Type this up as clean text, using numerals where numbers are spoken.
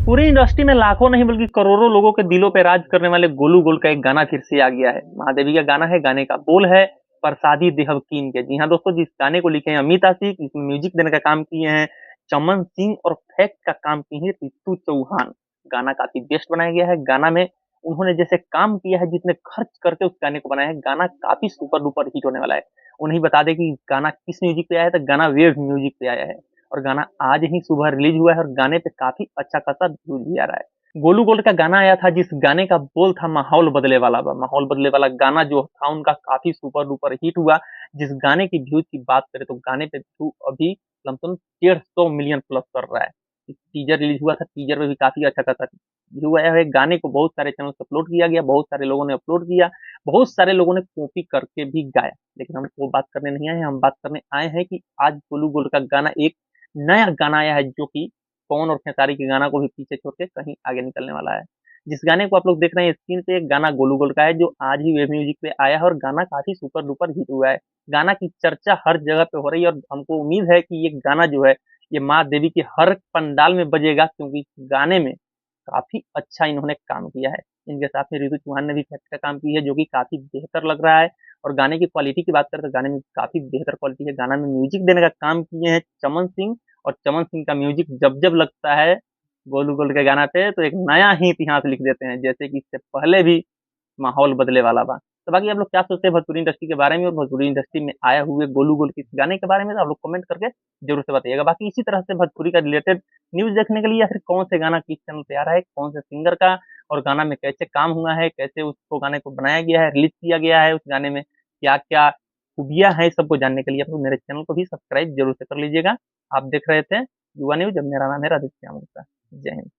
पूरी इंडस्ट्री में लाखों नहीं बल्कि करोड़ों लोगों के दिलों पे राज करने वाले गोलू गोल्ड का एक गाना फिर से आ गया है। महादेवी का गाना है, गाने का बोल है प्रसादी देहव कीन के। जी हाँ दोस्तों, जिस गाने को लिखे हैं अमित आशिक, इसमें म्यूजिक देने का काम किए हैं चमन सिंह और फैक्ट का काम की है रितु चौहान। गाना काफी बेस्ट बनाया गया है। गाना में उन्होंने जैसे काम किया है, जितने खर्च करके उस गाने को बनाया है, गाना काफी सुपर डुपर हिट होने वाला है। उन्हें बता दें कि गाना किस म्यूजिक पे आया है, तो गाना वेव म्यूजिक पे आया है और गाना आज ही सुबह रिलीज हुआ है और गाने पे काफी अच्छा खासा व्यूज भी आ रहा है। गोलू गोल्ड का गाना आया था, जिस गाने का बोल था माहौल बदले वाला। माहौल बदले वाला गाना जो था उनका काफी सुपर डुपर हिट हुआ। जिस गाने की व्यूज की बात करें तो गाने पे व्यू अभी लमसम 150 मिलियन प्लस कर रहा है। टीजर रिलीज हुआ था, टीजर में भी काफी अच्छा खासा व्यू आया है। गाने को बहुत सारे चैनल से अपलोड किया गया, बहुत सारे लोगों ने अपलोड किया, बहुत सारे लोगों ने कॉपी करके भी गाया। लेकिन हम वो बात करने नहीं आए हैं, हम बात करने आए हैं कि आज गोलू गोल्ड का गाना एक नया गाना आया है, जो कि पवन और खेसारी के गाना को भी पीछे छोड़ के कहीं आगे निकलने वाला है। जिस गाने को आप लोग देख रहे हैं स्क्रीन पे, एक गाना गोलू गोल्ड का है जो आज ही वेब म्यूजिक पे आया है और गाना काफी सुपर डुपर हिट हुआ है। गाना की चर्चा हर जगह पे हो रही है और हमको उम्मीद है कि ये गाना जो है ये माँ देवी के हर पंडाल में बजेगा, क्योंकि गाने में काफी अच्छा इन्होंने काम किया है। इनके साथ में रितु चौहान ने भी फैक्ट का काम किया है, जो कि काफी बेहतर लग रहा है। और गाने की क्वालिटी की बात करें तो गाने में काफी बेहतर क्वालिटी है। गाना में म्यूजिक देने का काम किए हैं चमन सिंह, और चमन सिंह का म्यूजिक जब जब लगता है गोलू गोल्ड के गाना पे तो एक नया ही इतिहास लिख देते हैं, जैसे कि इससे पहले भी माहौल बदले वाला बा। तो बाकी आप लोग क्या सोचते हैं भोजपुरी इंडस्ट्री के बारे में और भोजपुरी इंडस्ट्री में आए हुए गोलू गोल्ड के इस गाने के बारे में, तो आप लोग कमेंट करके जरूर से बताइएगा। बाकी इसी तरह से भोजपुरी का रिलेटेड न्यूज देखने के लिए या फिर कौन से गाना किस चैनल पे आ रहा है, कौन से सिंगर का, और गाना में कैसे काम हुआ है, कैसे उसको गाने को बनाया गया है, रिलीज किया गया है, उस गाने में क्या क्या खूबियां हैं, सबको जानने के लिए आप लोग मेरे चैनल को भी सब्सक्राइब जरूर से कर लीजिएगा। आप देख रहे थे युवा न्यूज, अब मेरा नाम है राधेश्याम गुप्ता। जय हिंद।